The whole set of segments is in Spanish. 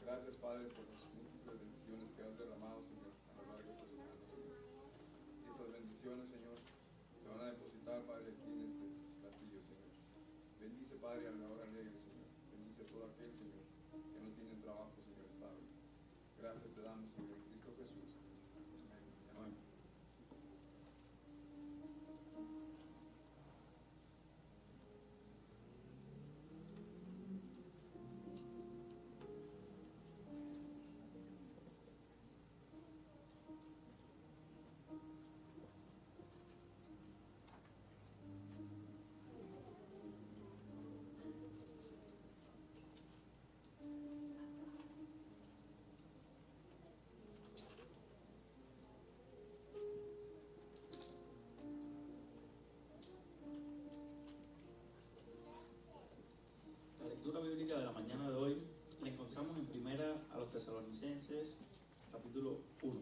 Gracias, Padre, por las múltiples bendiciones que has derramado, Señor, a lo largo de esta semana, Señor. Y estas bendiciones, Señor, se van a depositar, Padre, aquí en este platillo, Señor. Bendice, Padre, a la hora alegre, Señor. Bendice a todo aquel, Señor, que no tiene trabajo, Señor, estable. Gracias te damos, Señor, en Cristo Jesús. Amén. Amén. La lectura bíblica de la mañana de hoy la encontramos en Primera a los Tesalonicenses, capítulo 1.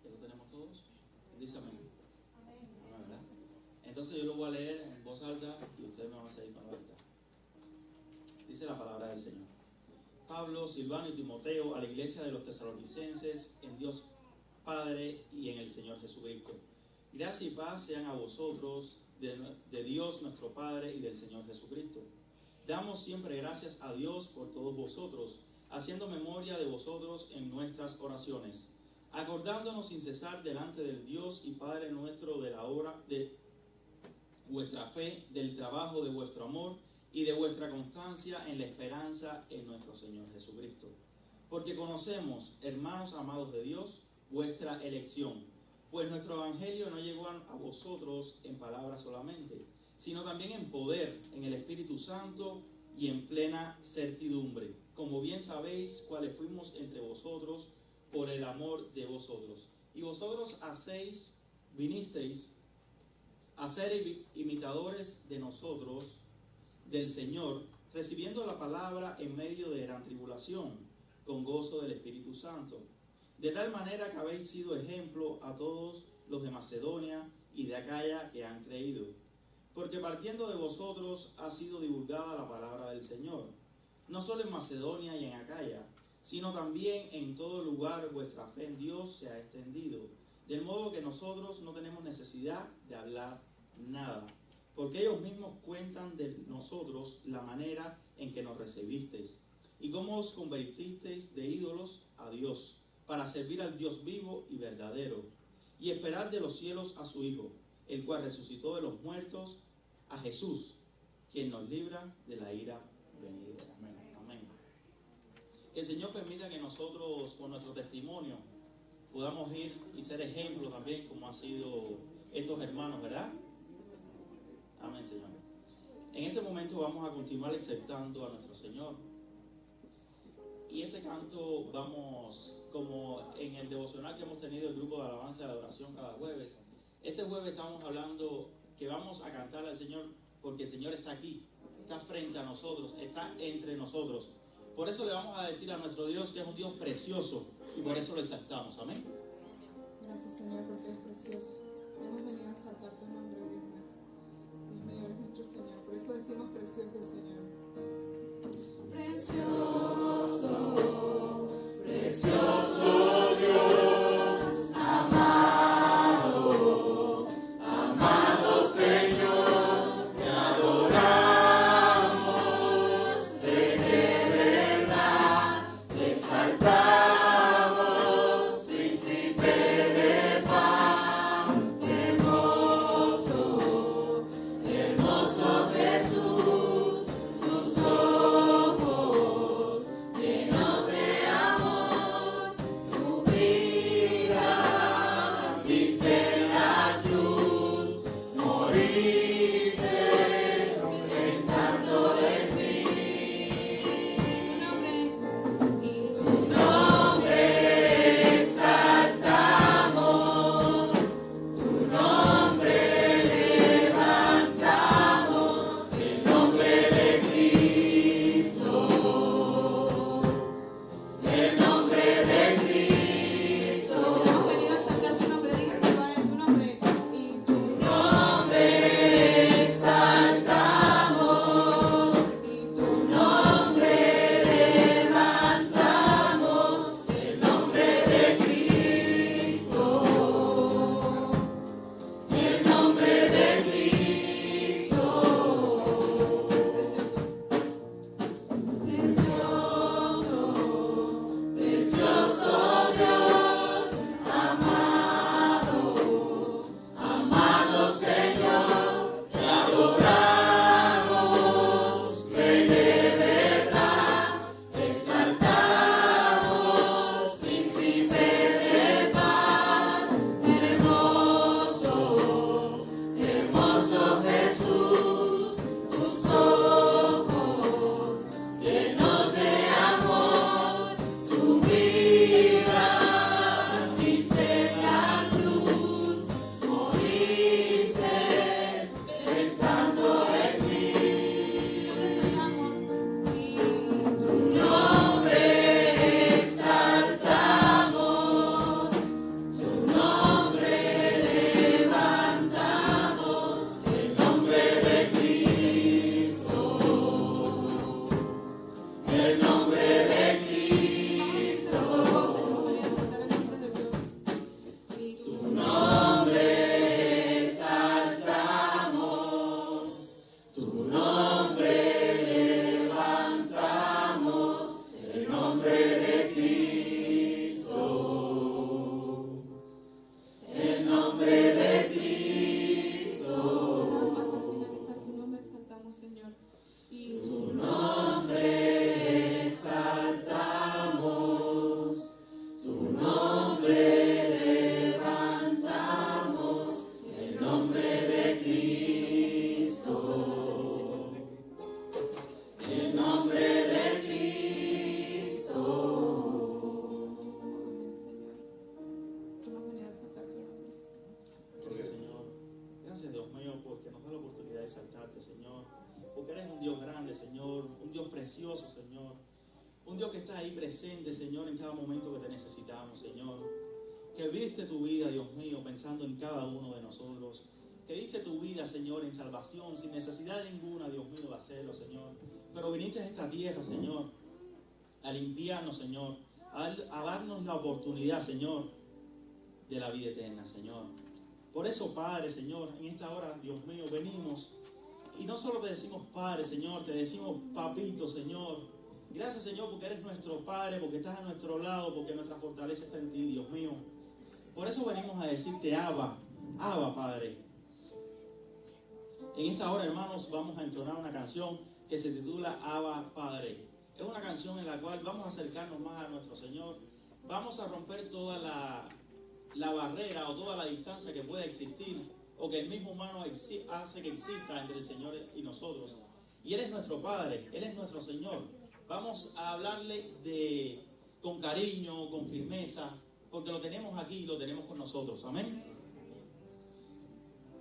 ¿Ya lo tenemos todos? Dice amén. Amén, ¿verdad? Entonces yo lo voy a leer en voz alta y ustedes me van a seguir con la vista. Dice la palabra del Señor. Pablo, Silvano y Timoteo, a la iglesia de los tesalonicenses, en Dios Padre y en el Señor Jesucristo. Gracia y paz sean a vosotros, de Dios nuestro Padre y del Señor Jesucristo. Damos siempre gracias a Dios por todos vosotros, haciendo memoria de vosotros en nuestras oraciones, acordándonos sin cesar delante del Dios y Padre nuestro de la obra de vuestra fe, del trabajo de vuestro amor y de vuestra constancia en la esperanza en nuestro Señor Jesucristo. Porque conocemos, hermanos amados de Dios, vuestra elección, pues nuestro evangelio no llegó a vosotros en palabras solamente, sino también en poder, en el Espíritu Santo y en plena certidumbre, como bien sabéis cuáles fuimos entre vosotros por el amor de vosotros. Y vosotros vinisteis a ser imitadores de nosotros, del Señor, recibiendo la palabra en medio de gran tribulación, con gozo del Espíritu Santo. De tal manera que habéis sido ejemplo a todos los de Macedonia y de Acaya que han creído. Porque partiendo de vosotros ha sido divulgada la palabra del Señor, no solo en Macedonia y en Acaya, sino también en todo lugar vuestra fe en Dios se ha extendido, de modo que nosotros no tenemos necesidad de hablar nada, porque ellos mismos cuentan de nosotros la manera en que nos recibisteis, y cómo os convertisteis de ídolos a Dios, para servir al Dios vivo y verdadero, y esperar de los cielos a su Hijo, el cual resucitó de los muertos, a Jesús, quien nos libra de la ira venidera. Amén. Amén. Que el Señor permita que nosotros, con nuestro testimonio, podamos ir y ser ejemplo también, como han sido estos hermanos, ¿verdad? Amén, Señor. En este momento vamos a continuar exaltando a nuestro Señor. Y este canto vamos, como en el devocional que hemos tenido el grupo de alabanza y de adoración cada jueves. Este jueves estamos hablando que vamos a cantar al Señor porque el Señor está aquí, está frente a nosotros, está entre nosotros. Por eso le vamos a decir a nuestro Dios que es un Dios precioso y por eso lo exaltamos. Amén. Gracias, Señor, porque eres precioso. Hemos venido a exaltar tu nombre, Dios mío. Dios mío, eres nuestro Señor. Por eso decimos precioso, Señor. Precioso, precioso Dios, amado, amado Señor, te adoramos, Rey de verdad, te exaltamos, Príncipe de paz, hermoso, hermoso Jesús. grande, Señor, un Dios precioso, Señor, un Dios que está ahí presente, Señor, en cada momento que te necesitamos, Señor, que viste tu vida, Dios mío, pensando en cada uno de nosotros, que diste tu vida, Señor, en salvación, sin necesidad ninguna, Dios mío, de hacerlo, Señor, pero viniste a esta tierra, Señor, a limpiarnos, Señor, a darnos la oportunidad, Señor, de la vida eterna, Señor. Por eso, Padre, Señor, en esta hora, Dios mío, venimos y no solo te decimos Padre, Señor, te decimos Papito, Señor. Gracias, Señor, porque eres nuestro Padre, porque estás a nuestro lado, porque nuestra fortaleza está en ti, Dios mío. Por eso venimos a decirte Abba, Abba, Padre. En esta hora, hermanos, vamos a entonar una canción que se titula Abba, Padre. Es una canción en la cual vamos a acercarnos más a nuestro Señor. Vamos a romper toda la barrera o toda la distancia que pueda existir o que el mismo humano hace que exista entre el Señor y nosotros. Y Él es nuestro Padre, Él es nuestro Señor. Vamos a hablarle con cariño, con firmeza, porque lo tenemos aquí y lo tenemos con nosotros. Amén.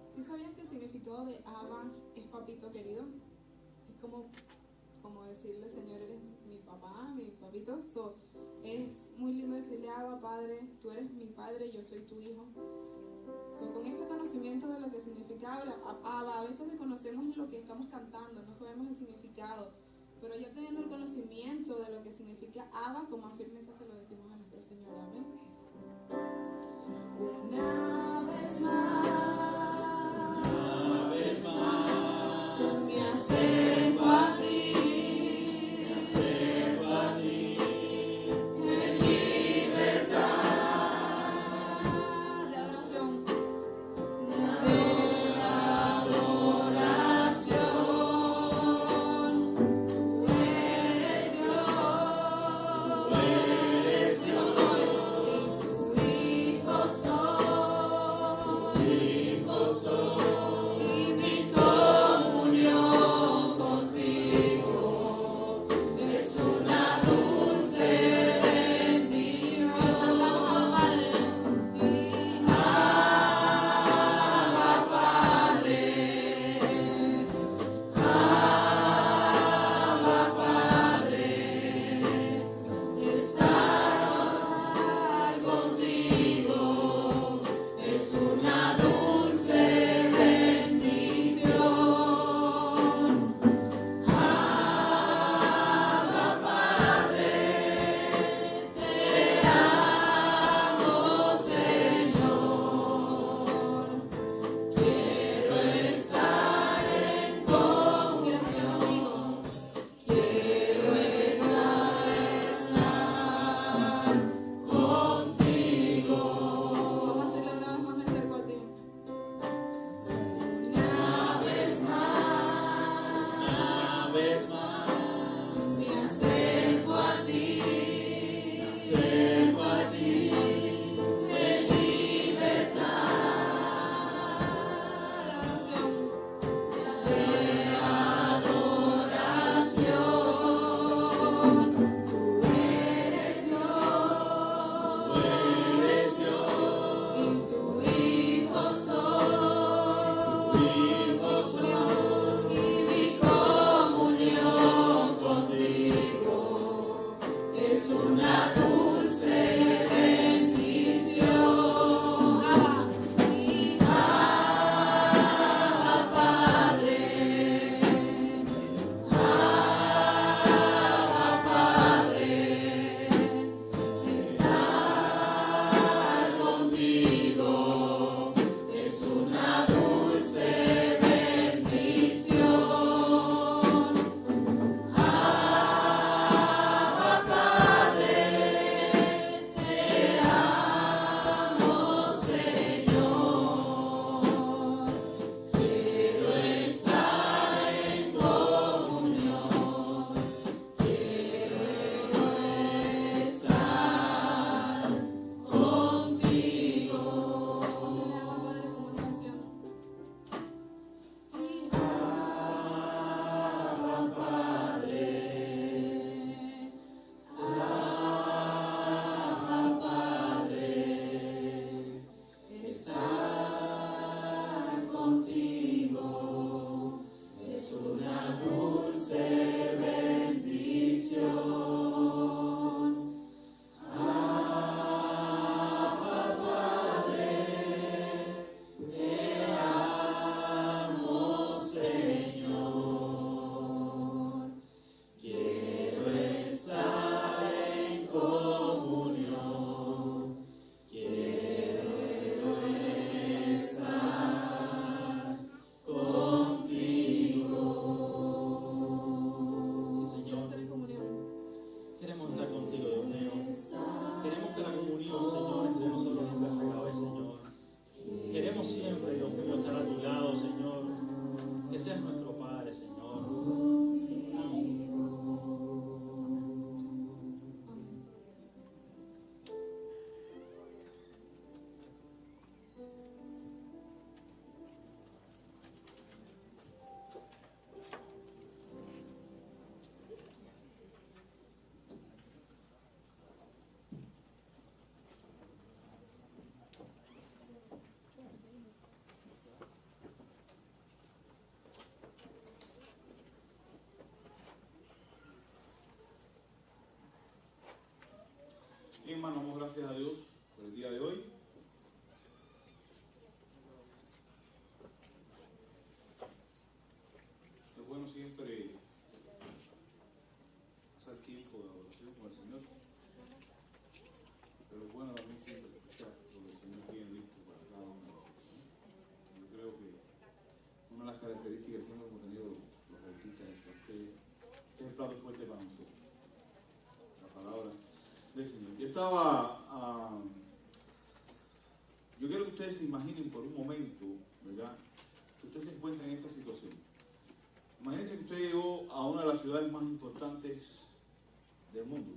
¿Sí sabías que el significado de Abba es papito querido? Es como decirle, Señor, eres mi papá, mi papito. Es muy lindo decirle Abba, Padre, tú eres mi Padre, yo soy tu hijo. Con este conocimiento de lo que significa Abba, a veces desconocemos lo que estamos cantando, no sabemos el significado, pero ya teniendo el conocimiento de lo que significa Abba, con más firmeza se lo decimos a nuestro Señor. Amén. Una vez más, me acerco a ti. Soy queremos siempre, Dios mío, estar a tu lado, Señor. Que seas nuestro Padre, Señor. Amén. Hermano, damos gracias a Dios por el día de hoy. Es bueno siempre pasar tiempo de adoración con el Señor, pero es bueno también siempre escuchar lo que el Señor tiene listo para cada uno de nosotros, ¿no? Yo creo que una de las características que siempre hemos tenido los bautistas es que este es el plato fuerte para nosotros, la palabra del Señor. Yo quiero que ustedes se imaginen por un momento, ¿verdad?, que usted se encuentra en esta situación. Imagínense que usted llegó a una de las ciudades más importantes del mundo.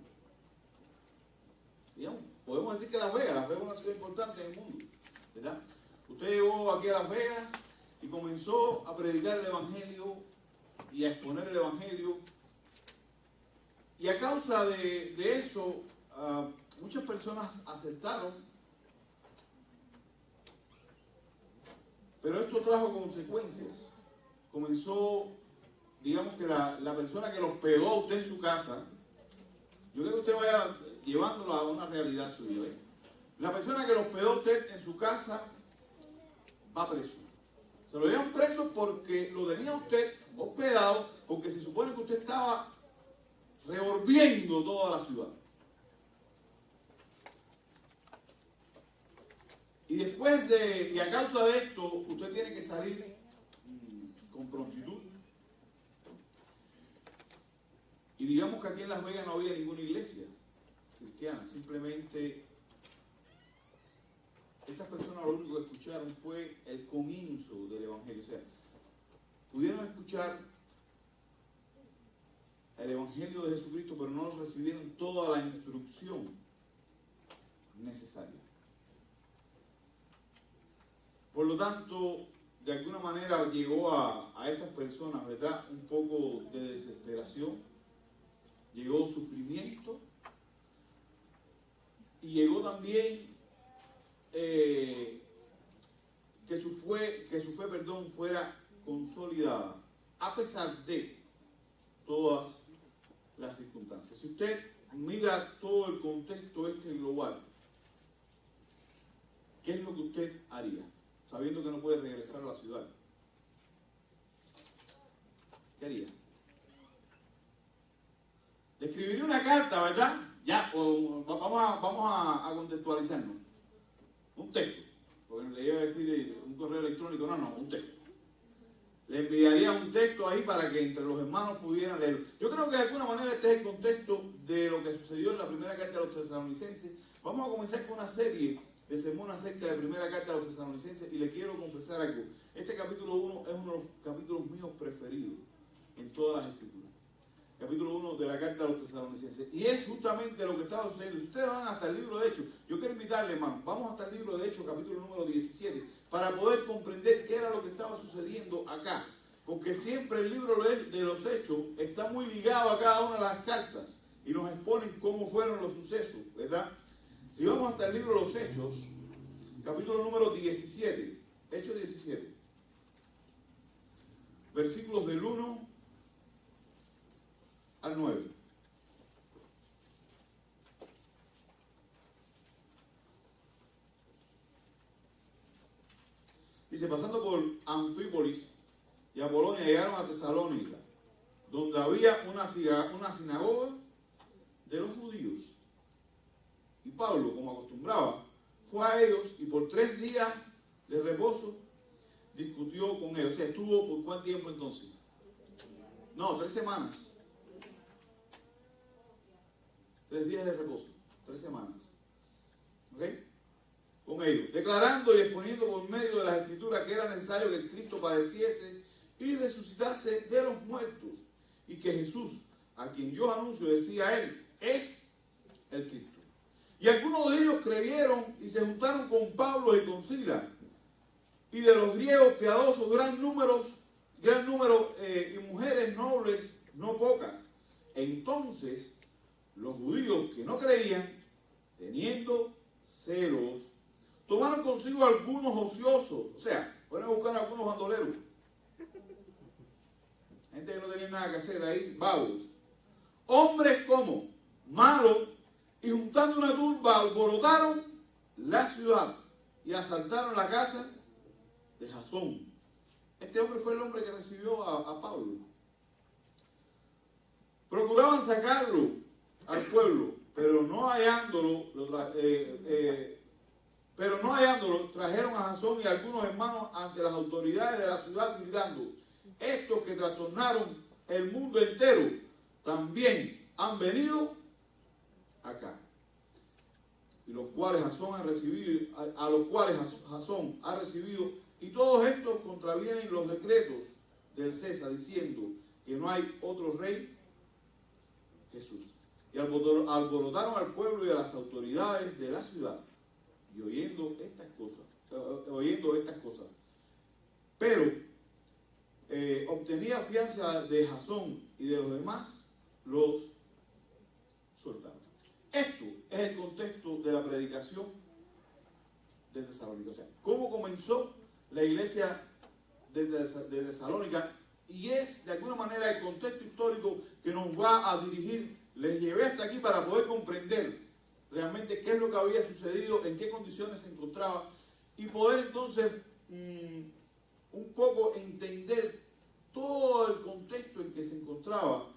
Digamos, podemos decir que Las Vegas es una ciudad importante del mundo, ¿verdad? Usted llegó aquí a Las Vegas y comenzó a predicar el Evangelio y a exponer el Evangelio. Y a causa de eso, muchas personas aceptaron, pero esto trajo consecuencias. Comenzó, digamos que la persona que lo hospedó a usted en su casa, yo quiero que usted vaya llevándolo a una realidad suya, ¿eh? La persona que lo hospedó a usted en su casa va preso. Se lo llevan preso porque lo tenía usted hospedado, porque se supone que usted estaba revolviendo toda la ciudad. Y a causa de esto, usted tiene que salir con prontitud. Y digamos que aquí en Las Vegas no había ninguna iglesia cristiana, simplemente estas personas lo único que escucharon fue el comienzo del Evangelio. O sea, pudieron escuchar el Evangelio de Jesucristo, pero no recibieron toda la instrucción necesaria. Por lo tanto, de alguna manera llegó a estas personas, ¿verdad?, un poco de desesperación, llegó sufrimiento y llegó también que su fe, fuera consolidada, a pesar de todas las circunstancias. Si usted mira todo el contexto global, ¿qué es lo que usted haría? Sabiendo que no puede regresar a la ciudad. ¿Qué haría? Le escribiría una carta, ¿verdad? Ya, vamos a contextualizarnos. Un texto. Porque le iba a decir un correo electrónico. No, un texto. Le enviaría un texto ahí para que entre los hermanos pudieran leerlo. Yo creo que de alguna manera este es el contexto de lo que sucedió en la primera carta de los tesalonicenses. Vamos a comenzar con una serie de sermones acerca de la primera carta de los tesalonicenses y le quiero confesar algo. Este capítulo 1 es uno de los capítulos míos preferidos en todas las escrituras. Capítulo 1 de la carta de los tesalonicenses. Y es justamente lo que estaba sucediendo. Si ustedes van hasta el libro de Hechos, yo quiero invitarle, hermano, vamos hasta el libro de Hechos, capítulo número 17, para poder comprender qué era lo que estaba sucediendo acá. Porque siempre el libro de los Hechos está muy ligado a cada una de las cartas y nos exponen cómo fueron los sucesos, ¿verdad? Si vamos hasta el libro de los Hechos, capítulo número 17, Hechos 17, versículos del 1 al 9. Dice, pasando por Anfípolis y Apolonia, llegaron a Tesalónica, donde había una sinagoga de los judíos. Y Pablo, como acostumbraba, fue a ellos y por 3 días de reposo discutió con ellos. O sea, estuvo por ¿cuánto tiempo entonces? No, 3 semanas. 3 días de reposo, 3 semanas. ¿Ok? con ellos, declarando y exponiendo por medio de las Escrituras que era necesario que Cristo padeciese y resucitase de los muertos, y que Jesús, a quien yo anuncio, decía él, es el Cristo. Y algunos de ellos creyeron y se juntaron con Pablo y con Silas, y de los griegos piadosos gran número y mujeres nobles no pocas. Entonces los judíos que no creían, teniendo celos, tomaron consigo algunos ociosos, o sea, fueron a buscar a algunos bandoleros, gente que no tenía nada que hacer ahí, vagos, hombres como malos, y juntando una turba alborotaron la ciudad y asaltaron la casa de Jasón. Este hombre fue el hombre que recibió a Pablo. Procuraban sacarlo al pueblo, pero no hallándolo, trajeron a Jasón y a algunos hermanos ante las autoridades de la ciudad gritando: estos que trastornaron el mundo entero también han venido acá. Y los cuales Jasón ha recibido, a los cuales Jasón ha recibido, y todos estos contravienen los decretos del César, diciendo que no hay otro rey, Jesús. Y alborotaron al pueblo y a las autoridades de la ciudad, y oyendo estas cosas, pero obtenía fianza de Jasón y de los demás, los soltaron. Esto es el contexto de la predicación de Tesalónica. O sea, cómo comenzó la iglesia de Tesalónica, y es de alguna manera el contexto histórico que nos va a dirigir. Les llevé hasta aquí para poder comprender realmente qué es lo que había sucedido, en qué condiciones se encontraba, y poder entonces un poco entender todo el contexto en que se encontraba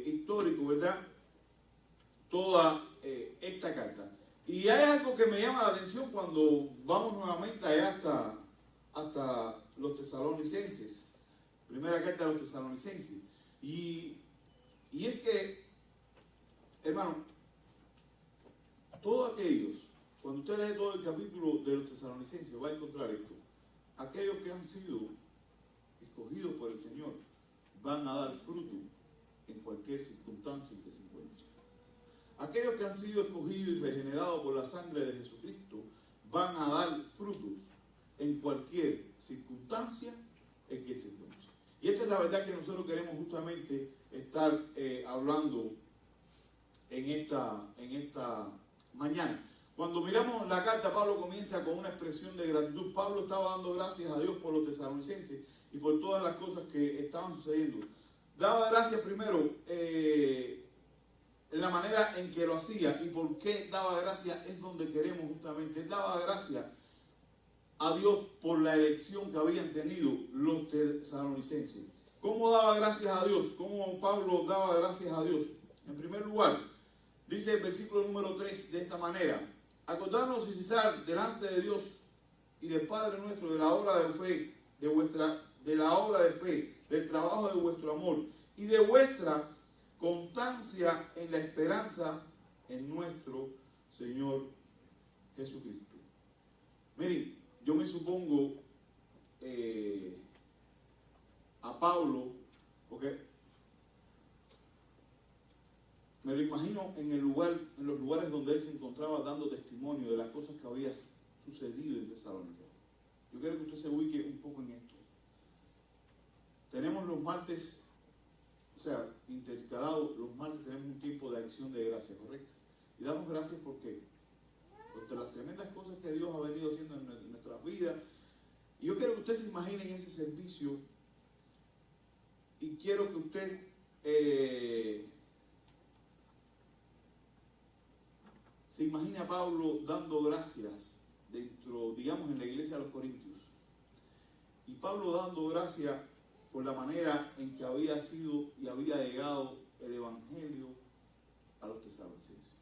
histórico, ¿verdad? Toda esta carta. Y hay algo que me llama la atención cuando vamos nuevamente allá hasta los tesalonicenses, primera carta de los tesalonicenses, y es que, hermano, todos aquellos, cuando usted lee todo el capítulo de los tesalonicenses, va a encontrar esto: aquellos que han sido escogidos por el Señor van a dar fruto en cualquier circunstancia en que se encuentren. Aquellos que han sido escogidos y regenerados por la sangre de Jesucristo van a dar frutos en cualquier circunstancia en que se encuentren. Y esta es la verdad que nosotros queremos justamente estar hablando en esta mañana. Cuando miramos la carta, Pablo comienza con una expresión de gratitud. Pablo estaba dando gracias a Dios por los tesalonicenses y por todas las cosas que estaban sucediendo. Daba gracias primero en la manera en que lo hacía, y por qué daba gracias es donde queremos justamente. Él daba gracias a Dios por la elección que habían tenido los tesalonicenses. ¿Cómo daba gracias a Dios? ¿Cómo Pablo daba gracias a Dios? En primer lugar, dice el versículo número 3 de esta manera: acordarnos y cesar delante de Dios y del Padre nuestro de la obra de fe, del trabajo de vuestro amor y de vuestra constancia en la esperanza en nuestro Señor Jesucristo. Miren, yo me supongo a Pablo, porque me lo imagino en los lugares donde él se encontraba dando testimonio de las cosas que había sucedido en Tesalónica. Yo quiero que usted se ubique un poco en esto. Tenemos los martes, o sea, intercalados, los martes tenemos un tiempo de acción de gracia, ¿correcto? Y damos gracias porque las tremendas cosas que Dios ha venido haciendo en nuestras vidas. Y yo quiero que usted se imagine en ese servicio, y quiero que usted se imagine a Pablo dando gracias dentro, digamos, en la iglesia de los Corintios. Y Pablo dando gracias por la manera en que había sido y había llegado el Evangelio a los tesalonicenses.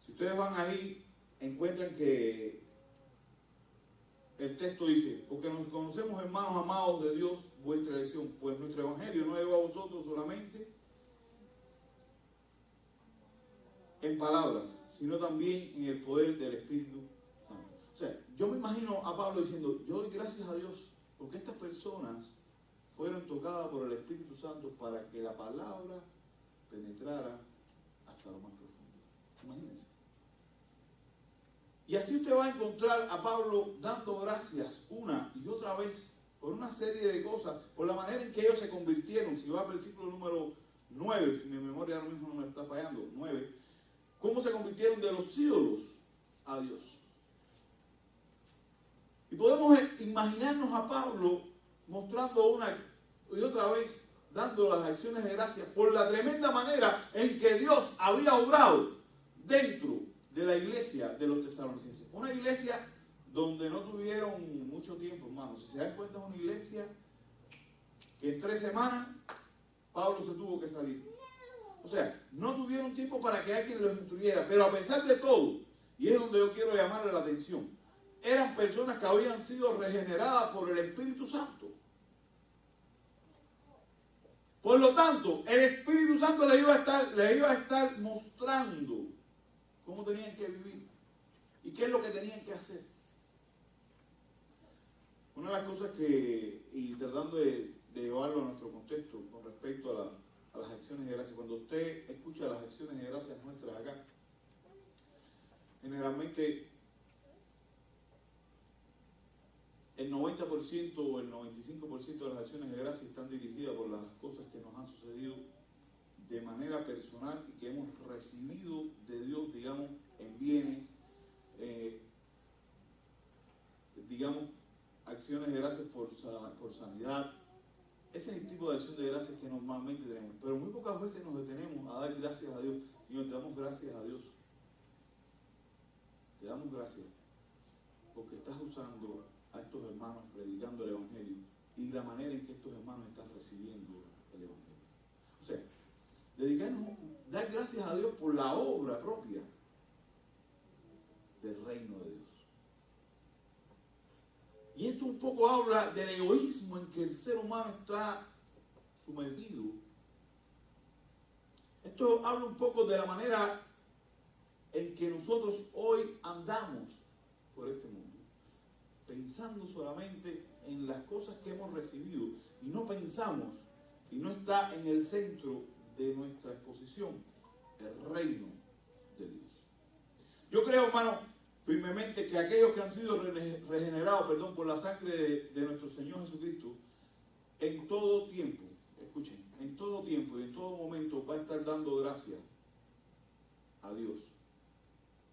Si ustedes van ahí, encuentran que el texto dice: porque nos conocemos, hermanos amados de Dios, vuestra elección, pues nuestro Evangelio no llegó a vosotros solamente en palabras, sino también en el poder del Espíritu Santo. O sea, yo me imagino a Pablo diciendo, yo doy gracias a Dios porque estas personas fueron tocadas por el Espíritu Santo para que la palabra penetrara hasta lo más profundo. Imagínense. Y así usted va a encontrar a Pablo dando gracias una y otra vez por una serie de cosas, por la manera en que ellos se convirtieron. Si va al versículo número 9, si mi memoria ahora mismo no me está fallando, 9, cómo se convirtieron de los ídolos a Dios. Y podemos imaginarnos a Pablo mostrando una y otra vez, dando las acciones de gracias por la tremenda manera en que Dios había obrado dentro de la iglesia de los tesalonicenses. Una iglesia donde no tuvieron mucho tiempo, hermanos. Si se dan cuenta, es una iglesia que en 3 semanas Pablo se tuvo que salir. O sea, no tuvieron tiempo para que alguien los instruyera, pero a pesar de todo, y es donde yo quiero llamarle la atención, eran personas que habían sido regeneradas por el Espíritu Santo. Por lo tanto, el Espíritu Santo les iba a estar mostrando cómo tenían que vivir y qué es lo que tenían que hacer. Una de las cosas que, y tratando de llevarlo a nuestro contexto con respecto a las acciones de gracia, cuando usted escucha las acciones de gracias nuestras acá, generalmente el 90% o el 95% de las acciones de gracia están dirigidas por las cosas que nos han sucedido de manera personal y que hemos recibido de Dios, digamos, en bienes, digamos, acciones de gracias por sanidad. Ese es el tipo de acción de gracias que normalmente tenemos. Pero muy pocas veces nos detenemos a dar gracias a Dios. Señor, te damos gracias a Dios. Te damos gracias porque estás usando a estos hermanos predicando el Evangelio y la manera en que estos hermanos están recibiendo el Evangelio. O sea, dar gracias a Dios por la obra propia del reino de Dios. Y esto un poco habla del egoísmo en que el ser humano está sumergido. Esto habla un poco de la manera en que nosotros hoy andamos por este mundo, pensando solamente en las cosas que hemos recibido y no pensamos y no está en el centro de nuestra exposición el reino de Dios. Yo creo, hermano, firmemente que aquellos que han sido regenerados, por la sangre de nuestro Señor Jesucristo, en todo tiempo, escuchen, en todo tiempo y en todo momento va a estar dando gracias a Dios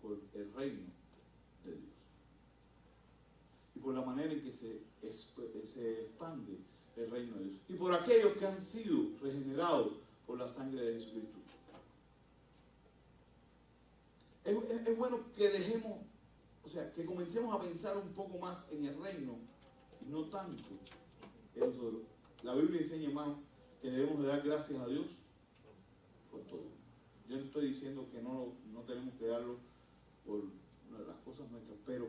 por el reino de Dios y por la manera en que se expande el reino de Dios y por aquellos que han sido regenerados por la sangre de Jesucristo. Es bueno que dejemos, o sea, que comencemos a pensar un poco más en el reino y no tanto en nosotros. La Biblia enseña, hermano, que debemos de dar gracias a Dios por todo. Yo no estoy diciendo que no tenemos que darlo por las cosas nuestras, pero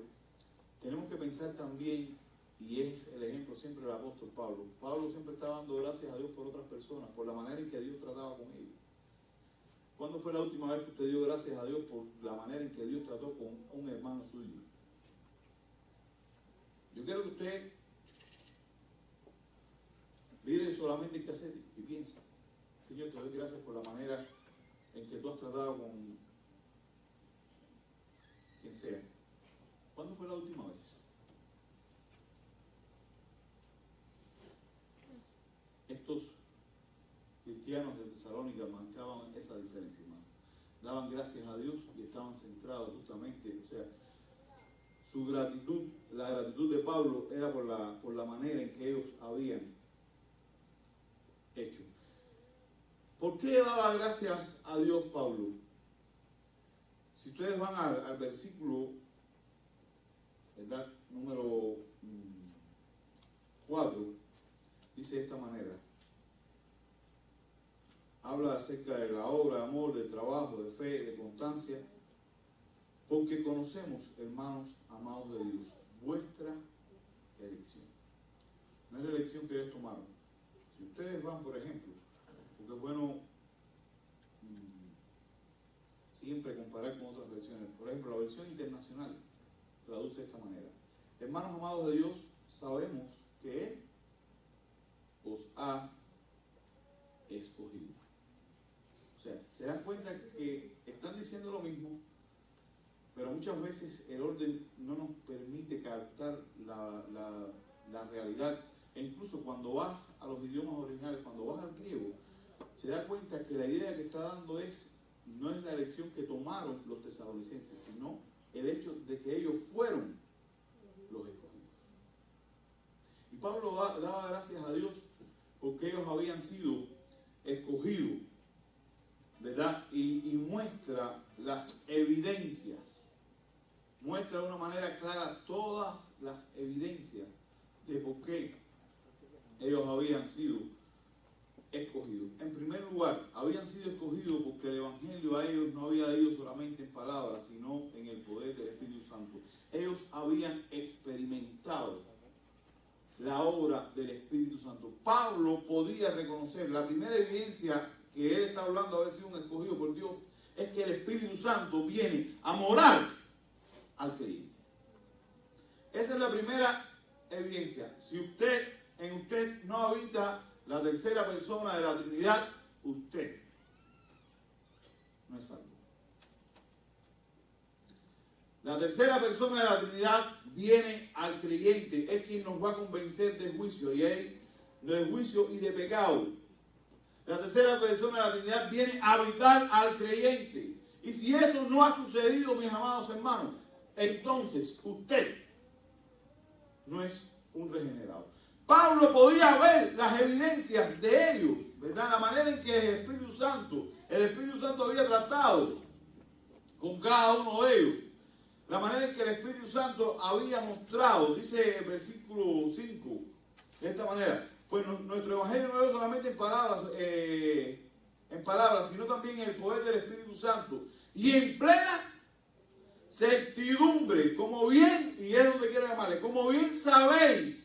tenemos que pensar también, y es el ejemplo siempre del apóstol Pablo. Pablo siempre estaba dando gracias a Dios por otras personas, por la manera en que Dios trataba con ellos. ¿Cuándo fue la última vez que usted dio gracias a Dios por la manera en que Dios trató con un hermano suyo? Yo quiero que usted mire solamente el cassette y piensa: Señor, te doy gracias por la manera en que tú has tratado con quien sea. ¿Cuándo fue la última vez? Estos cristianos de Tesalónica marcaban esa diferencia, hermano. Daban gracias a Dios y estaban centrados justamente, o sea, su gratitud, la gratitud de Pablo era por la manera en que ellos habían hecho. ¿Por qué daba gracias a Dios Pablo? Si ustedes van al versículo, ¿verdad?, número 4, dice de esta manera. Habla acerca de la obra de amor, de trabajo, de fe, de constancia, porque conocemos, hermanos amados de Dios, vuestra elección. No es la elección que ellos tomaron. Si ustedes van, por ejemplo, porque es bueno siempre comparar con otras versiones. Por ejemplo, la versión internacional traduce de esta manera: hermanos amados de Dios, sabemos que Él os ha escogido. O sea, se dan cuenta que están diciendo lo mismo, pero muchas veces el orden no nos permite captar la realidad. E incluso cuando vas a los idiomas originales, cuando vas al griego, se da cuenta que la idea que está dando no es la elección que tomaron los tesalonicenses, sino el hecho de que ellos fueron los escogidos. Y Pablo daba gracias a Dios porque ellos habían sido escogidos, ¿verdad? Y muestra las evidencias, muestra de una manera clara todas las evidencias de por qué ellos habían sido escogidos. En primer lugar, habían sido escogidos porque el Evangelio a ellos no había ido solamente en palabras, sino en el poder del Espíritu Santo. Ellos habían experimentado la obra del Espíritu Santo. Pablo podía reconocer, la primera evidencia que él está hablando de haber sido un escogido por Dios, es que el Espíritu Santo viene a morar al creyente. Esa es la primera evidencia. Si en usted no habita la tercera persona de la Trinidad, usted no es salvo. La tercera persona de la Trinidad viene al creyente, es quien nos va a convencer del juicio, del juicio y de pecado. La tercera persona de la Trinidad viene a habitar al creyente. Y si eso no ha sucedido, mis amados hermanos, entonces usted no es un regenerado. Pablo podía ver las evidencias de ellos, ¿verdad? La manera en que el Espíritu Santo había tratado con cada uno de ellos. La manera en que el Espíritu Santo había mostrado, dice el versículo 5, de esta manera: pues nuestro Evangelio no es solamente en palabras, sino también en el poder del Espíritu Santo. Y en plena certidumbre, como bien, y es donde quiero llamarle, como bien sabéis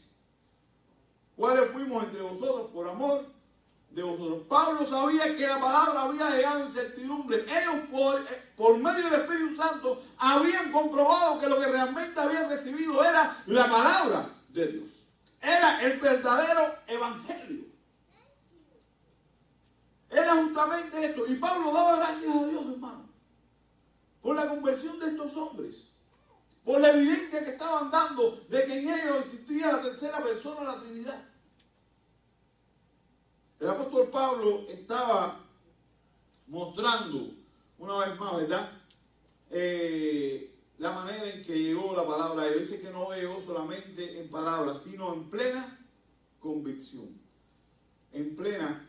cuáles fuimos entre vosotros por amor de vosotros. Pablo sabía que la palabra había llegado en certidumbre. Ellos por medio del Espíritu Santo habían comprobado que lo que realmente habían recibido era la palabra de Dios. Era el verdadero evangelio. Era justamente esto. Y Pablo daba gracias a Dios, hermano, por la conversión de estos hombres, por la evidencia que estaban dando de que en ellos existía la tercera persona de la Trinidad. El apóstol Pablo estaba mostrando una vez más, ¿verdad?, la manera en que llegó la palabra. Él dice que no llegó solamente en palabras, sino en plena convicción. En plena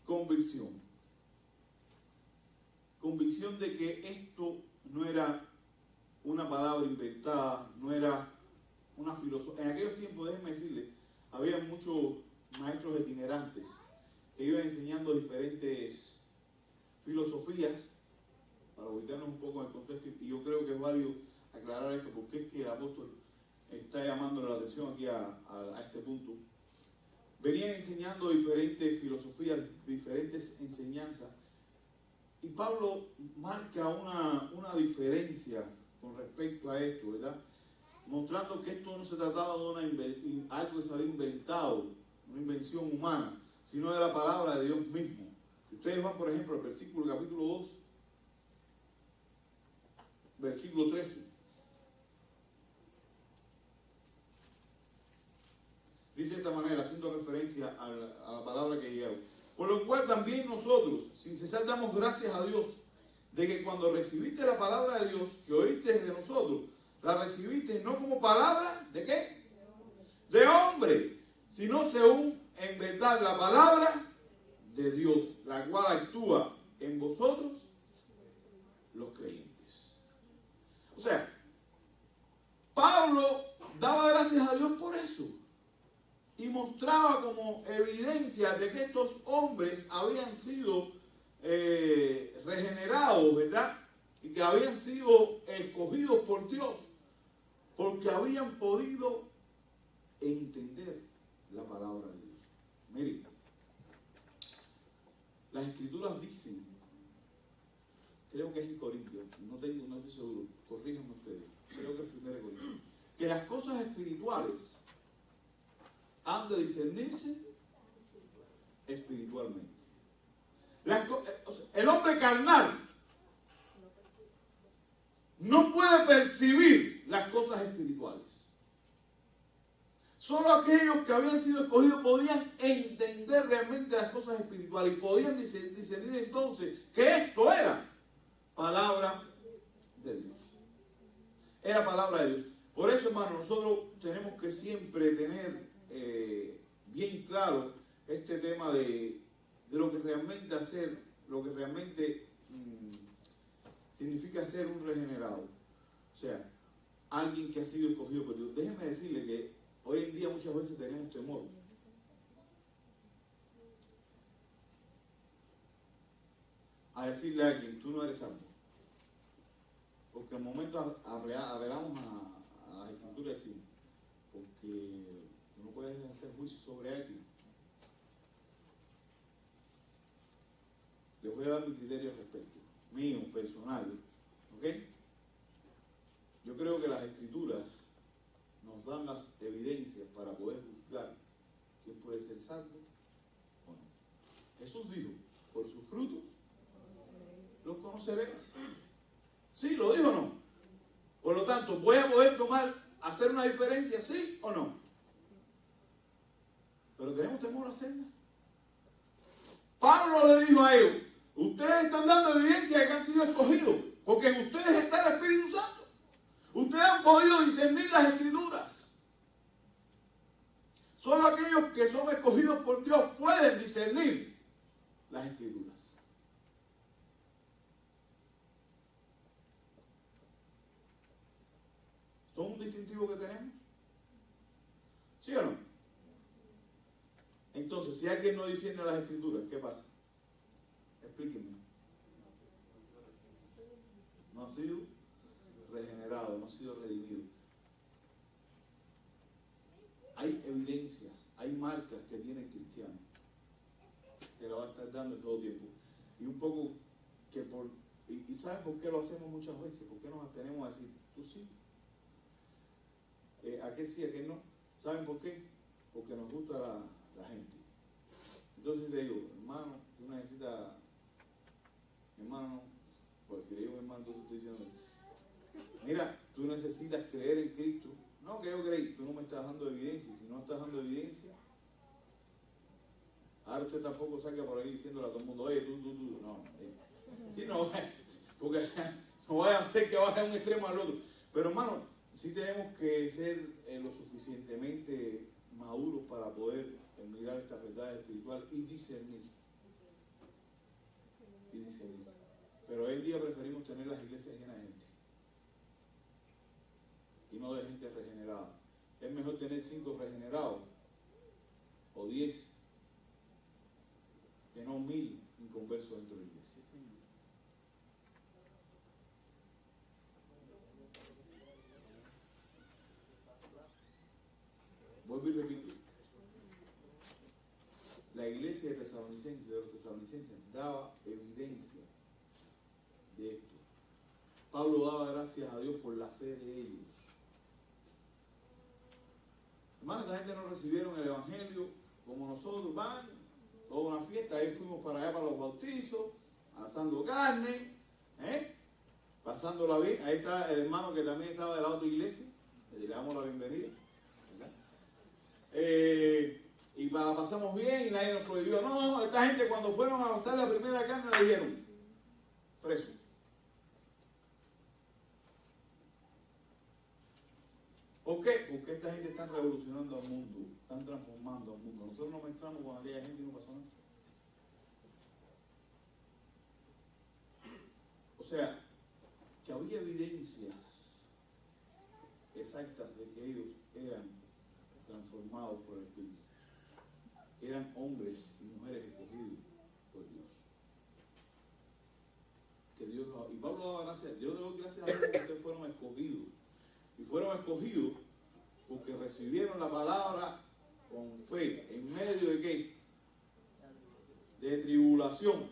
convicción. Convicción de que esto no era una palabra inventada, no era una filosofía. En aquellos tiempos, déjenme decirles, había muchos maestros itinerantes que iban enseñando diferentes filosofías para ubicarnos un poco en el contexto, y yo creo que es válido aclarar esto, porque es que el apóstol está llamando la atención aquí a este punto. Venían enseñando diferentes filosofías, diferentes enseñanzas, y Pablo marca una diferencia con respecto a esto, ¿verdad?, mostrando que esto no se trataba de algo que se había inventado, una invención humana, sino de la palabra de Dios mismo. Si ustedes van, por ejemplo, al versículo capítulo 2, versículo 13. Dice de esta manera, haciendo referencia a la palabra que llegó: por lo cual también nosotros, sin cesar, damos gracias a Dios, de que cuando recibiste la palabra de Dios, que oíste de nosotros, la recibiste no como palabra, ¿de qué? De hombre, sino según en verdad la palabra de Dios, la cual actúa en vosotros los creyentes. O sea, Pablo daba gracias a Dios por eso y mostraba como evidencia de que estos hombres habían sido regenerados, ¿verdad?, y que habían sido escogidos por Dios porque habían podido entender la palabra de Dios. Miren, las Escrituras dicen creo que es en Corintios, no estoy seguro, corríjanme ustedes, creo que es 1 Corintios, que las cosas espirituales han de discernirse espiritualmente. El hombre carnal no puede percibir las cosas espirituales. Solo aquellos que habían sido escogidos podían entender realmente las cosas espirituales y podían discernir entonces que esto era palabra de Dios. Era palabra de Dios. Por eso, hermano, nosotros tenemos que siempre tener bien claro este tema de lo que realmente hacer, lo que realmente significa ser un regenerado. O sea, alguien que ha sido escogido por Dios. Déjenme decirle que hoy en día muchas veces tenemos temor. A decirle a alguien, tú no eres salvo. Porque en momentos apelamos a las escrituras y decimos, porque tú no puedes hacer juicio sobre alguien. Les voy a dar mi criterio al respecto, mío, personal, ¿ok? Yo creo que las escrituras nos dan las evidencias para poder juzgar quién puede ser salvo o no. Jesús dijo, por sus frutos los conoceréis. ¿Sí? ¿Lo dijo o no? Por lo tanto, ¿voy a poder hacer una diferencia, sí o no? Pero tenemos temor a hacerla. Pablo le dijo a ellos, ustedes están dando evidencia de que han sido escogidos, porque en ustedes está el Espíritu Santo. Ustedes han podido discernir las escrituras. Solo aquellos que son escogidos por Dios pueden discernir las escrituras. ¿Son un distintivo que tenemos? ¿Sí o no? Entonces, si alguien no discierne las escrituras, ¿qué pasa? Explíquenme. No ha sido regenerado, no ha sido redimido. Hay evidencias, hay marcas que tiene el cristiano, que la va a estar dando en todo tiempo. Y un poco que ¿y saben por qué lo hacemos muchas veces? ¿Por qué nos abstenemos a decir, tú sí? Aquel sí, aquel no. ¿Saben por qué? Porque nos gusta la gente. Entonces le digo, hermano, tú necesitas, hermano, pues si le digo hermano, entonces estoy diciendo, mira, tú necesitas creer en Cristo. No, que yo creí, tú no me estás dando evidencia. Si no estás dando evidencia, ahora usted tampoco salga por ahí diciéndole a todo el mundo, oye, tú, no. Sí, no, porque no vaya a hacer que baje de un extremo al otro. Pero hermano, sí tenemos que ser lo suficientemente maduros para poder mirar estas verdades espirituales y discernir. Pero hoy en día preferimos tener las iglesias llenas de gente y no de gente regenerada. Es mejor tener 5 regenerados o 10 que no 1000 inconversos dentro de la iglesia. Vuelvo y repito. La iglesia de los tesalonicenses daba evidencia de esto. Pablo daba gracias a Dios por la fe de ellos. Hermano, esta gente no recibieron el evangelio como nosotros, van, toda una fiesta, ahí fuimos para allá para los bautizos, asando carne, pasándola bien. Ahí está el hermano que también estaba de la otra iglesia, le damos la bienvenida, ¿verdad? Y la pasamos bien y nadie nos prohibió. No, esta gente cuando fueron a pasar la primera carne le dijeron, preso. ¿Por qué? Porque esta gente está revolucionando al mundo, están transformando al mundo. Nosotros nos mezclamos con aquella gente y no pasó nada. O sea, que había evidencias exactas de que ellos eran transformados por el Espíritu. Eran hombres y mujeres escogidos por Dios. Que Dios y Pablo daba gracias, Dios le dio gracias a Dios porque ustedes fueron escogidos. Y fueron escogidos porque recibieron la palabra con fe. ¿En medio de qué? De tribulación.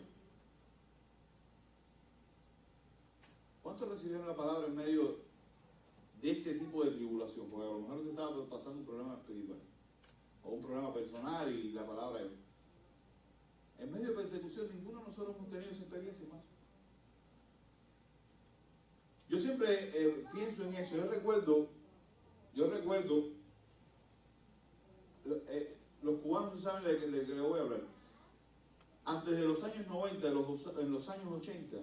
¿cuántos recibieron la palabra en medio de este tipo de tribulación? Porque a lo mejor usted estaba pasando un problema espiritual o un problema personal y la palabra es. En medio de persecución, ninguno de nosotros hemos tenido esa experiencia, hermano. Yo siempre pienso en eso. Yo recuerdo, los cubanos saben de que le voy a hablar. Antes de los años 90, en los años 80,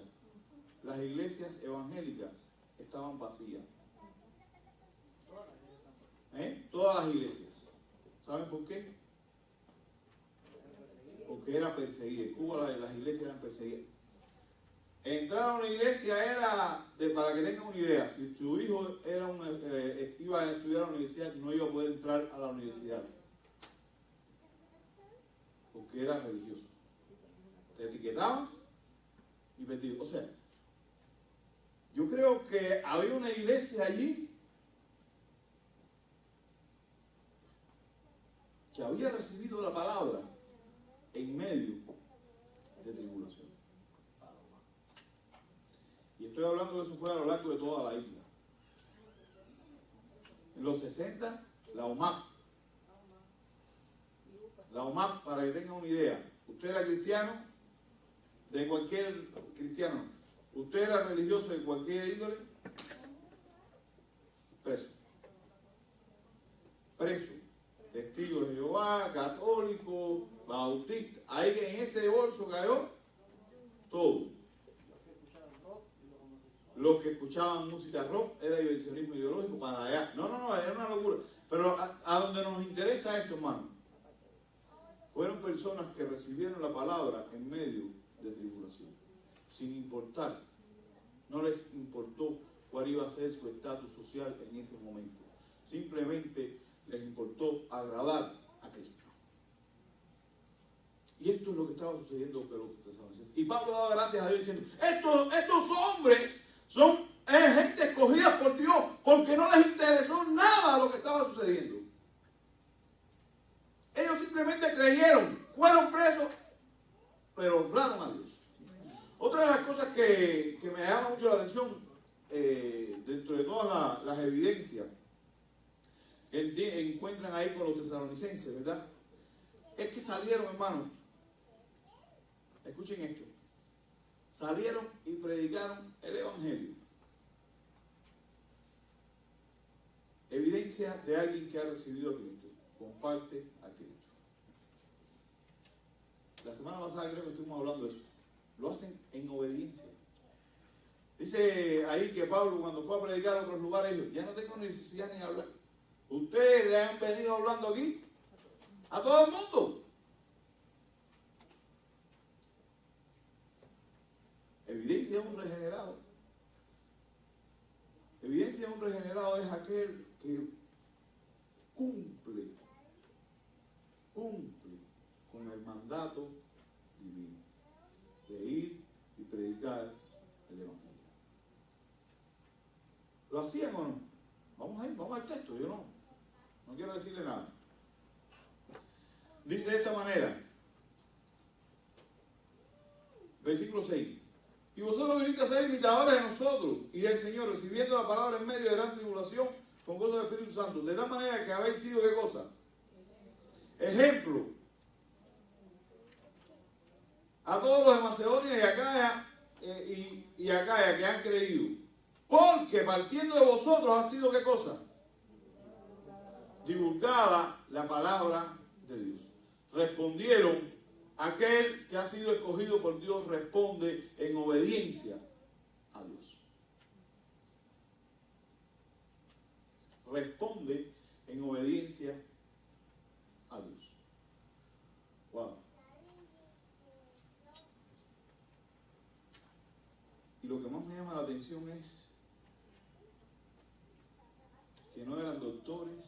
las iglesias evangélicas estaban vacías. Todas las iglesias. ¿Saben por qué? Porque era perseguida. En Cuba las iglesias eran perseguidas. Entrar a una iglesia era, para que tengan una idea, si su hijo iba a estudiar a la universidad, no iba a poder entrar a la universidad. Porque era religioso. Te etiquetaban y perdido. O sea, yo creo que había una iglesia allí que había recibido la palabra en medio de tribulación. Y estoy hablando de eso fue a lo largo de toda la isla. En los 60, la UMAP, para que tengan una idea, usted era cristiano, de cualquier cristiano, usted era religioso de cualquier índole, preso. Testigo de Jehová, católico, bautista, ahí en ese bolso cayó todo. Los que escuchaban música rock era diversionismo ideológico para allá. No, era una locura. Pero a donde nos interesa esto, hermano, fueron personas que recibieron la palabra en medio de tribulación, sin importar, no les importó cuál iba a ser su estatus social en ese momento. Simplemente les importó agradar a Cristo. Y esto es lo que estaba sucediendo con los tesalonicenses. Y Pablo daba gracias a Dios diciendo, estos hombres son gente escogida por Dios, porque no les interesó nada lo que estaba sucediendo. Ellos simplemente creyeron, fueron presos, pero honraron a Dios. Otra de las cosas que me llama mucho la atención, dentro de todas las evidencias que encuentran ahí con los tesalonicenses, ¿verdad? Es que salieron, hermano, escuchen esto, salieron y predicaron el Evangelio. Evidencia de alguien que ha recibido a Cristo, comparte a Cristo. La semana pasada creo que estuvimos hablando de eso. Lo hacen en obediencia. Dice ahí que Pablo cuando fue a predicar a otros lugares dijo, ya no tengo necesidad ni hablar. Ustedes le han venido hablando aquí a todo el mundo. Evidencia de un regenerado. Evidencia de un regenerado es aquel que cumple con el mandato divino de ir y predicar el Evangelio. ¿Lo hacían o no? Vamos al texto, yo no quiero decirle nada. Dice de esta manera, versículo 6. Y vosotros veniste a ser imitadores de nosotros y del Señor, recibiendo la palabra en medio de gran tribulación con gozo del Espíritu Santo. De tal manera que habéis sido, ¿qué cosa? Ejemplo a todos los de Macedonia y Acaya que han creído. Porque partiendo de vosotros ha sido, ¿qué cosa? Divulgada la palabra de Dios. Respondieron, aquel que ha sido escogido por Dios responde en obediencia a Dios. Responde en obediencia a Dios. Wow. Y lo que más me llama la atención es que no eran doctores,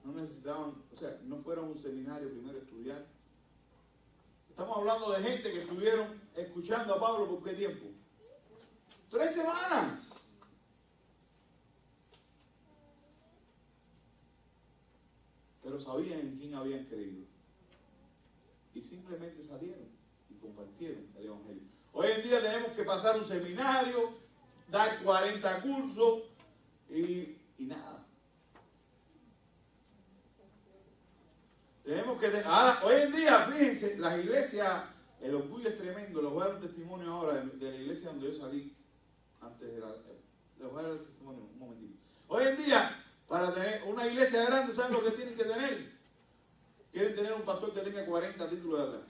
no necesitaban, o sea, no fueron a un seminario primero a estudiar. Estamos hablando de gente que estuvieron escuchando a Pablo por qué tiempo. 3 semanas. Pero sabían en quién habían creído. Y simplemente salieron y compartieron el Evangelio. Hoy en día tenemos que pasar un seminario, dar 40 cursos y nada. Tenemos que... Ahora, hoy en día, fíjense, las iglesias, el orgullo es tremendo. Les voy a dar un testimonio ahora de la iglesia donde yo salí antes de la... Les voy a dar el testimonio, un momentito. Hoy en día, para tener una iglesia grande, ¿saben lo que tienen que tener? Quieren tener un pastor que tenga 40 títulos de atrás.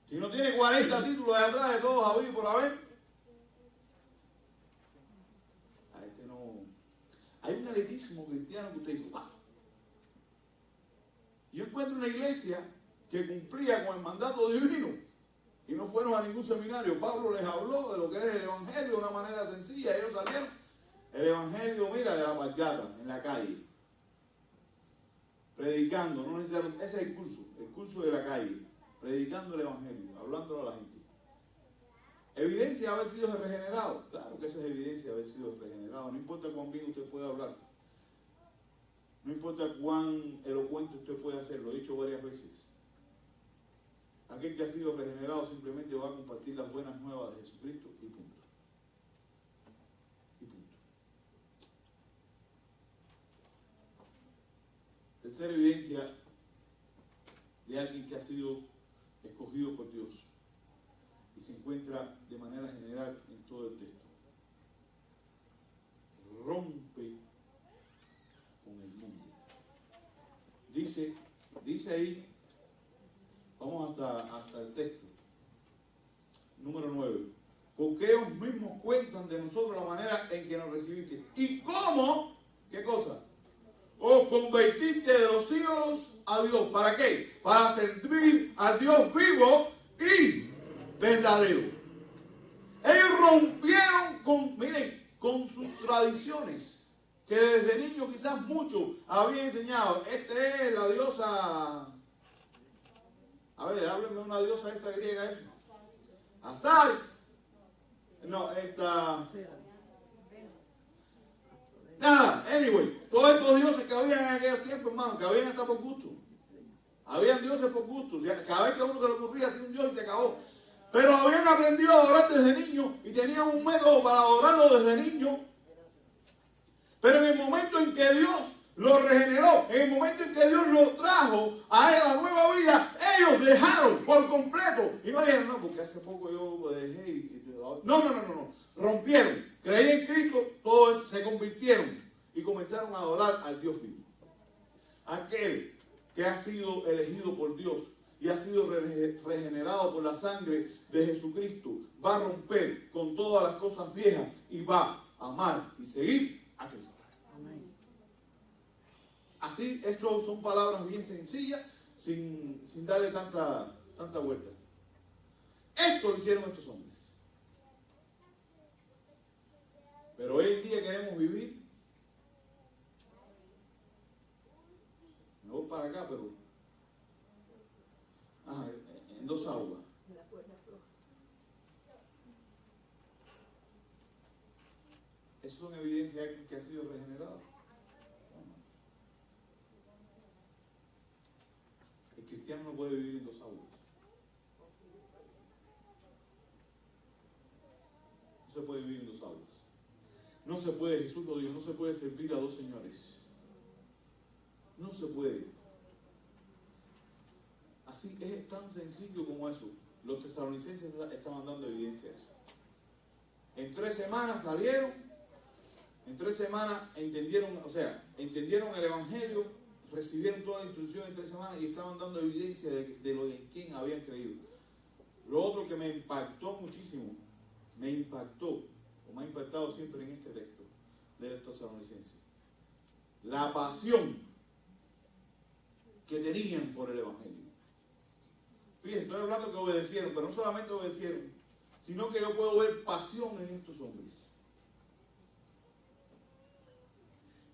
Si no tiene 40 títulos de atrás de todos habidos por haber, a este no... Hay un elitismo cristiano que usted dice, ¡wow! Yo encuentro una iglesia que cumplía con el mandato divino y no fueron a ningún seminario. Pablo les habló de lo que es el evangelio de una manera sencilla. Ellos salieron el evangelio, mira, de la barcata, en la calle, predicando. No necesitaron, ese es el curso de la calle, predicando el evangelio, hablándolo a la gente. Evidencia de haber sido regenerado. Claro que eso es evidencia de haber sido regenerado. No importa cuán bien usted pueda hablar. No importa cuán elocuente usted pueda ser, lo he dicho varias veces. Aquel que ha sido regenerado simplemente va a compartir las buenas nuevas de Jesucristo y punto. Y punto. Tercera evidencia de alguien que ha sido escogido por Dios y se encuentra de manera general en todo el texto. Rompe con el mundo. Dice ahí, vamos hasta el texto, número 9. Porque ellos mismos cuentan de nosotros la manera en que nos recibiste. ¿Y cómo? ¿Qué cosa? Os convertiste de los ídolos a Dios. ¿Para qué? Para servir al Dios vivo y verdadero. Ellos rompieron con sus tradiciones, que desde niño quizás muchos habían enseñado. Este es la diosa... A ver, háblenme una diosa esta griega, eso. Asal. No, esta... Nada, anyway. Todos estos dioses que habían en aquellos tiempos, hermano, que habían hasta por gusto. Habían dioses por gusto. O sea, cada vez que a uno se le ocurría hacer un dios y se acabó. Pero habían aprendido a adorar desde niño y tenían un método para adorarlo desde niño. Pero en el momento en que Dios lo regeneró, en el momento en que Dios lo trajo a la nueva vida, ellos dejaron por completo. Y no dijeron, no, porque hace poco yo dejé. No. Rompieron. Creían en Cristo, todo eso, se convirtieron y comenzaron a adorar al Dios vivo. Aquel que ha sido elegido por Dios y ha sido regenerado por la sangre de Jesucristo, va a romper con todas las cosas viejas y va a amar y seguir a Cristo. Así, esto son palabras bien sencillas, sin darle tanta vuelta. Esto lo hicieron estos hombres. Pero hoy en día queremos vivir. Me voy para acá, pero... en dos aguas. Esas son evidencias de alguien que ha sido regenerado. El cristiano no puede vivir en dos aguas. No se puede vivir en dos aguas. No se puede, Jesús lo dijo, no se puede servir a dos señores. No se puede. Así es tan sencillo como eso. Los tesalonicenses estaban dando evidencia de eso. En 3 semanas salieron, en 3 semanas entendieron el Evangelio, recibieron toda la instrucción en 3 semanas y estaban dando evidencia de lo en quién habían creído. Lo otro que me impactó muchísimo, me ha impactado siempre en este texto de los tesalonicenses, la pasión que tenían por el Evangelio. Fíjense, estoy hablando que obedecieron, pero no solamente obedecieron, sino que yo puedo ver pasión en estos hombres.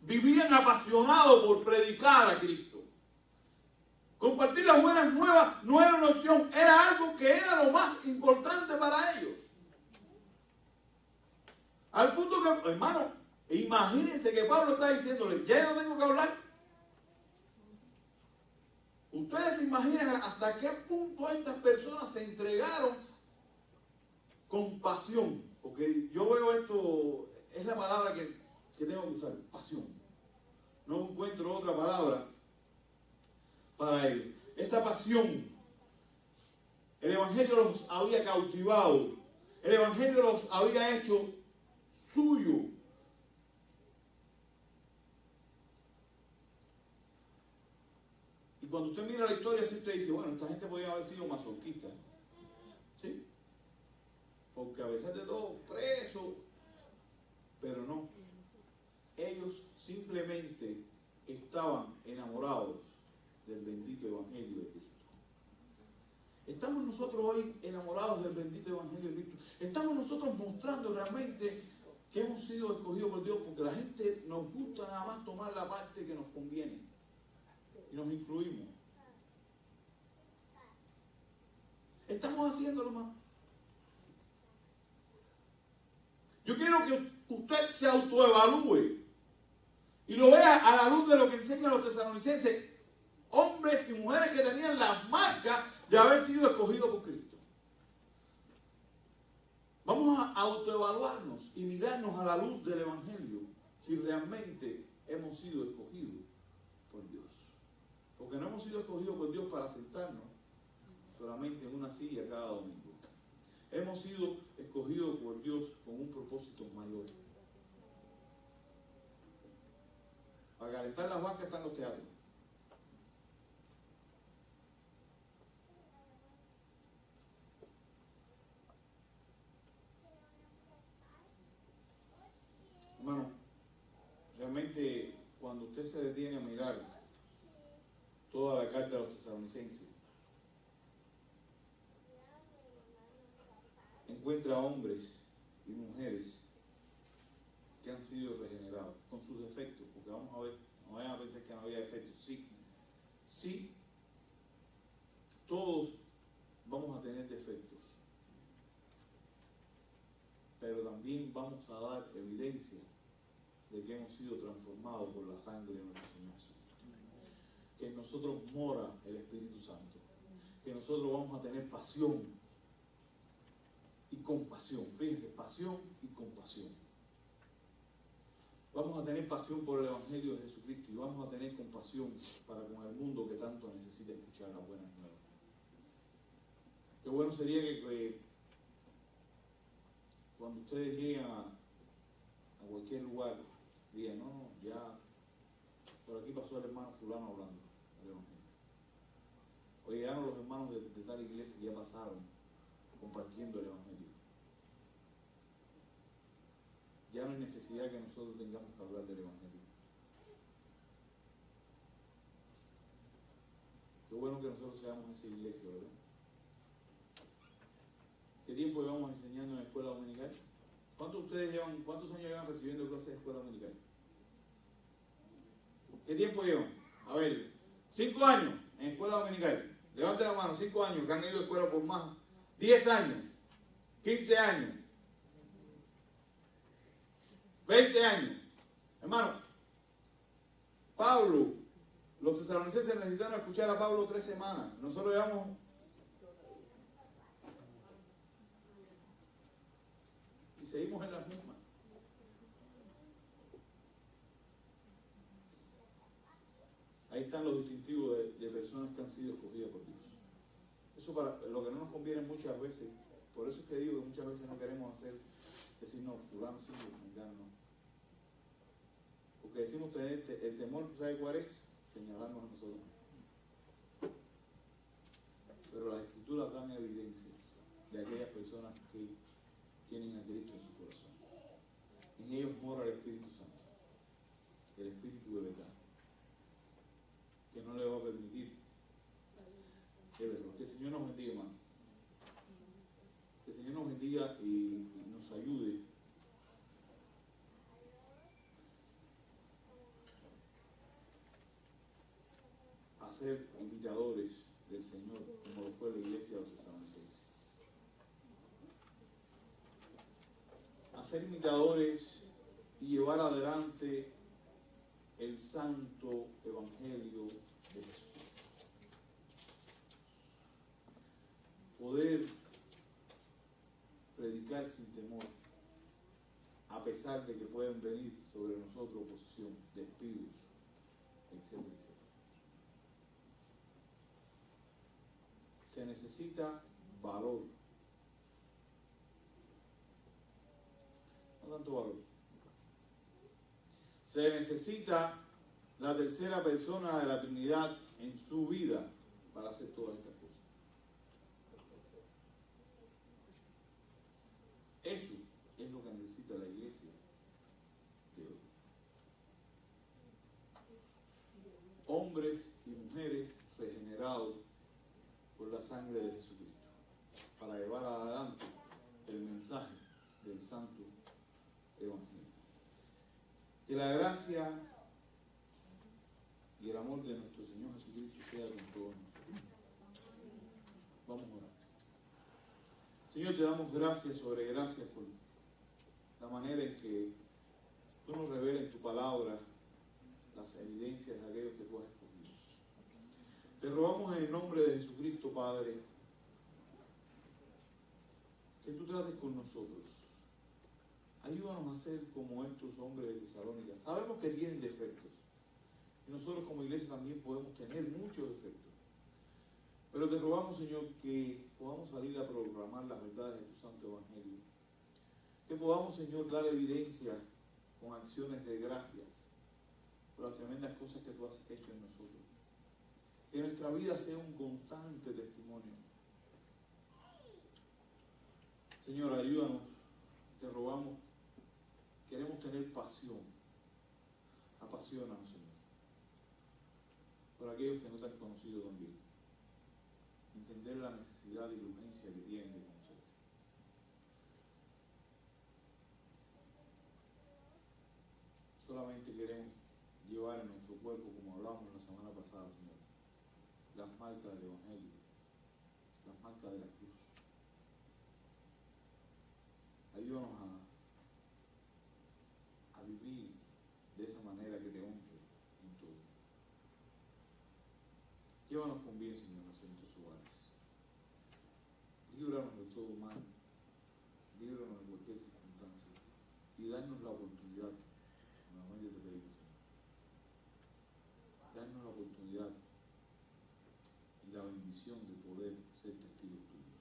Vivían apasionados por predicar a Cristo. Compartir las buenas nuevas no era una opción, era algo que era lo más importante para ellos. Al punto que, hermano, imagínense que Pablo está diciéndole, ya no tengo que hablar. Ustedes imaginan hasta qué punto estas personas se entregaron con pasión. Porque yo veo esto, es la palabra que tengo que usar, pasión. No encuentro otra palabra para ello. Esa pasión, el Evangelio los había cautivado, el Evangelio los había hecho suyo. Y cuando usted mira la historia, así usted dice, bueno, esta gente podía haber sido masoquista, ¿sí? Porque a veces de todo, preso, pero no. Ellos simplemente estaban enamorados del bendito Evangelio de Cristo. ¿Estamos nosotros hoy enamorados del bendito Evangelio de Cristo? ¿Estamos nosotros mostrando realmente que hemos sido escogidos por Dios? Porque la gente nos gusta nada más tomar la parte que nos conviene y nos incluimos. ¿Estamos haciéndolo más? Yo quiero que usted se autoevalúe y lo vea a la luz de lo que enseñan los tesalonicenses, hombres y mujeres que tenían las marcas de haber sido escogidos por Cristo. Vamos a autoevaluarnos y mirarnos a la luz del Evangelio si realmente hemos sido escogidos por Dios. Porque no hemos sido escogidos por Dios para sentarnos solamente en una silla cada domingo. Hemos sido escogidos por Dios con un propósito mayor. Para calentar las bancas están los teatros. Hermano, realmente cuando usted se detiene a mirar toda la carta de los tesalonicenses, encuentra hombres y mujeres que han sido regenerados con sus defectos, porque vamos a ver, no vayan a pensar que no había defectos. Sí, todos vamos a tener defectos, pero también vamos a dar evidencia de que hemos sido transformados por la sangre de nuestro Señor Jesús. Que en nosotros mora el Espíritu Santo, que nosotros vamos a tener pasión y compasión. Fíjense, pasión y compasión. Vamos a tener pasión por el Evangelio de Jesucristo y vamos a tener compasión para con el mundo que tanto necesita escuchar las buenas nuevas. Qué bueno sería que cuando ustedes lleguen a cualquier lugar, digan, no, ya por aquí pasó el hermano fulano hablando del Evangelio. O llegaron los hermanos de tal iglesia y ya pasaron compartiendo el Evangelio. Ya no hay necesidad que nosotros tengamos que hablar del Evangelio. Qué bueno que nosotros seamos esa iglesia, ¿verdad? ¿Qué tiempo llevamos enseñando en la escuela dominical? ¿Cuántos años llevan recibiendo clases de escuela dominical? ¿Qué tiempo llevan? A ver, 5 años en escuela dominical. Levanten la mano, 5 años que han ido a escuela por más. 10 años, 15 años, 20 años. Hermano, Pablo, los tesalonicenses necesitaron escuchar a Pablo 3 semanas. Nosotros llevamos... y seguimos en las mismas. Ahí están los distintivos de personas que han sido escogidas por Dios. Eso para lo que no nos conviene muchas veces. Por eso es que digo que muchas veces no queremos decir, no, fulano sí, fulano no. Porque decimos tener el temor, ¿sabe cuál es? Señalarnos a nosotros. Pero las Escrituras dan evidencias de aquellas personas que tienen a Cristo en su corazón. En ellos mora el Espíritu Santo, el Espíritu de verdad, que no le va a permitir el error. Que el Señor nos bendiga, hermano. Que el Señor nos bendiga y nos ayude a ser imitadores del Señor, como lo fue la iglesia de los tesalonicenses. A ser imitadores y llevar adelante el santo evangelio de Jesús. poder predicar sin temor, a pesar de que pueden venir sobre nosotros oposición, despidos, etcétera, etcétera. Se necesita valor. No tanto valor. Se necesita la tercera persona de la Trinidad en su vida para hacer todas estas cosas. Eso es lo que necesita la iglesia de hoy. Hombres y mujeres regenerados por la sangre de Jesucristo, para llevar adelante el mensaje del Santo Evangelio. Que la gracia y el amor de nuestro Señor Jesucristo sea con todos nosotros. Vamos a orar. Señor, te damos gracias sobre gracias por la manera en que tú nos revelas en tu palabra las evidencias de aquellos que tú has escogido. Te rogamos en el nombre de Jesucristo, Padre, que tú trates con nosotros. Ayúdanos a ser como estos hombres de Tesalónica. Sabemos que tienen defectos. Y nosotros como iglesia también podemos tener muchos defectos. Pero te rogamos, Señor, que podamos salir a proclamar las verdades de tu Santo Evangelio. Que podamos, Señor, dar evidencia con acciones de gracias por las tremendas cosas que tú has hecho en nosotros. Que nuestra vida sea un constante testimonio. Señor, ayúdanos, te rogamos. Queremos tener pasión. Apasionanos, Señor, por aquellos que no te han conocido también. Entender la necesidad y la urgencia que tienen de conocer. Solamente queremos llevar en nuestro cuerpo, como hablamos la semana pasada, Señor, las marcas del Evangelio, las marcas de la cruz. Ayúdanos a vivir de esa manera que te honre en todo. Llévanos con bien, Señor, hacia nuestros hogares. Líbranos de todo mal, líbranos de cualquier circunstancia y danos la oportunidad, nuevamente te pedimos, Señor, danos la oportunidad y la bendición de poder ser testigos tuyos.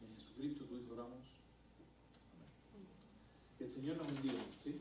En Jesucristo tu Hijo oramos. Amén. Que el Señor nos bendiga, ¿sí?